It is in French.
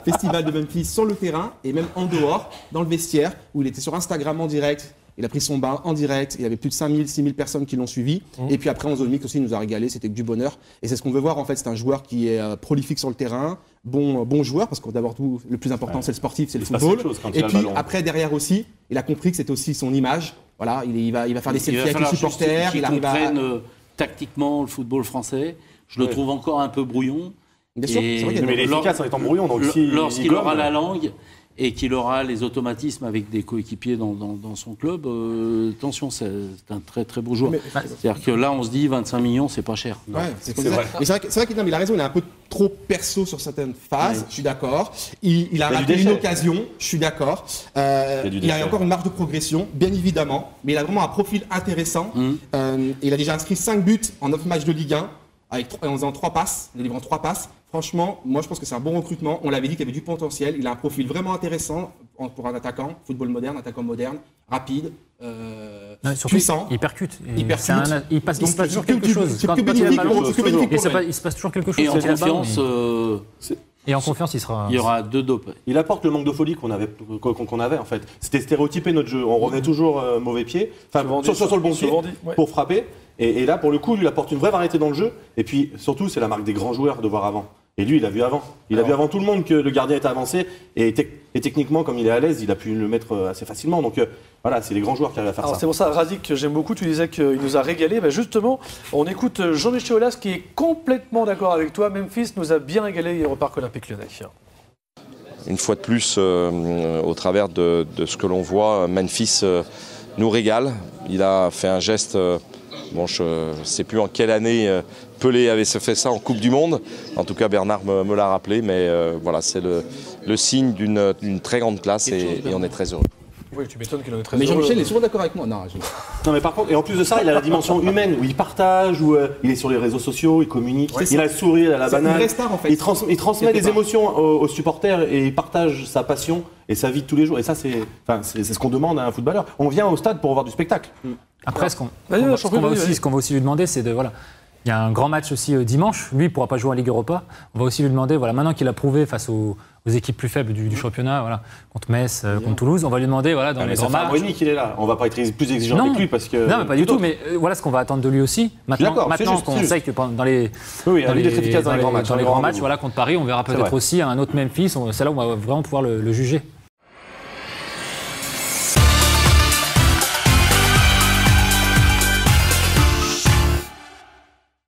Festival de Memphis sur le terrain et même en dehors, dans le vestiaire, où il était sur Instagram en direct. Il a pris son bain en direct, il y avait plus de 5000, 6000 personnes qui l'ont suivi. Et puis après, en zone mixte aussi, il nous a régalé, c'était que du bonheur. Et c'est ce qu'on veut voir en fait, c'est un joueur qui est prolifique sur le terrain, bon joueur, parce que d'abord tout, le plus important c'est le sportif, c'est le football. Et puis après, derrière aussi, il a compris que c'était aussi son image. Voilà, il va faire des selfies avec les supporters. Il comprenne tactiquement le football français. Je le trouve encore un peu brouillon. Bien sûr, c'est vrai qu'il mais il est efficace en étant brouillon. Lorsqu'il aura la langue et qu'il aura les automatismes avec des coéquipiers dans son club, attention, c'est un très très beau joueur. C'est-à-dire que là, on se dit 25 millions, c'est pas cher. Ouais, c'est vrai. Mais c'est vrai qu'il a raison, il est un peu trop perso sur certaines phases, je suis d'accord. Il a raté une occasion, je suis d'accord. Il a encore une marge de progression, bien évidemment, mais il a vraiment un profil intéressant. Il a déjà inscrit 5 buts en 9 matchs de Ligue 1, en faisant 3 passes, en livrant 3 passes. Franchement, moi je pense que c'est un bon recrutement. On l'avait dit qu'il avait du potentiel. Il a un profil vraiment intéressant pour un attaquant, attaquant moderne, rapide, puissant. Il percute. Il passe toujours quelque chose. Il se passe toujours quelque chose. Et en confiance, il sera. Il y aura 2 dopes. Il apporte le manque de folie qu'on avait en fait. C'était stéréotypé notre jeu. On revenait toujours mauvais pied, sur le bon pied pour frapper. Et là, pour le coup, lui, il apporte une vraie variété dans le jeu. Et puis, surtout, c'est la marque des grands joueurs de voir avant. Et lui, il a vu avant. Il a vu avant tout le monde que le gardien était avancé. Et techniquement, comme il est à l'aise, il a pu le mettre assez facilement. Donc voilà, c'est les grands joueurs qui arrivent à faire ça. C'est pour ça, Razik, que j'aime beaucoup. Tu disais qu'il nous a régalé. Justement, on écoute Jean-Michel Aulas qui est complètement d'accord avec toi. Memphis nous a bien régalé hier au Parc Olympique Lyonnais. Une fois de plus, au travers de ce que l'on voit, Memphis nous régale. Il a fait un geste... Bon, je ne sais plus en quelle année Pelé avait fait ça en Coupe du Monde. En tout cas, Bernard me l'a rappelé. Mais voilà, c'est le signe d'une très grande classe et on est très heureux. Oui, tu m'étonnes qu'il en est très heureux. Mais Jean-Michel est souvent d'accord avec moi. Non, mais par contre, et en plus de ça, il a la dimension humaine où il partage, où il est sur les réseaux sociaux, il communique, il a le sourire, il a la banane. C'est une star, en fait. Il transmet des émotions aux supporters et il partage sa passion et sa vie de tous les jours. Et ça, c'est ce qu'on demande à un footballeur. On vient au stade pour voir du spectacle. Après, ce qu'on va aussi lui demander, c'est de... Voilà, il y a un grand match aussi dimanche. Lui, il ne pourra pas jouer en Ligue Europa. On va aussi lui demander, voilà, maintenant qu'il a prouvé face aux équipes plus faibles du championnat, voilà, contre Metz, contre Toulouse, on va lui demander, voilà, dans les grands matchs. C'est qu'il est là. On ne va pas être plus exigeant avec lui parce que. Non, mais pas du tout. Mais voilà ce qu'on va attendre de lui aussi. Maintenant qu'on sait que dans les grands matchs, voilà, contre Paris, on verra peut-être aussi un autre Memphis. C'est là où on va vraiment pouvoir le juger.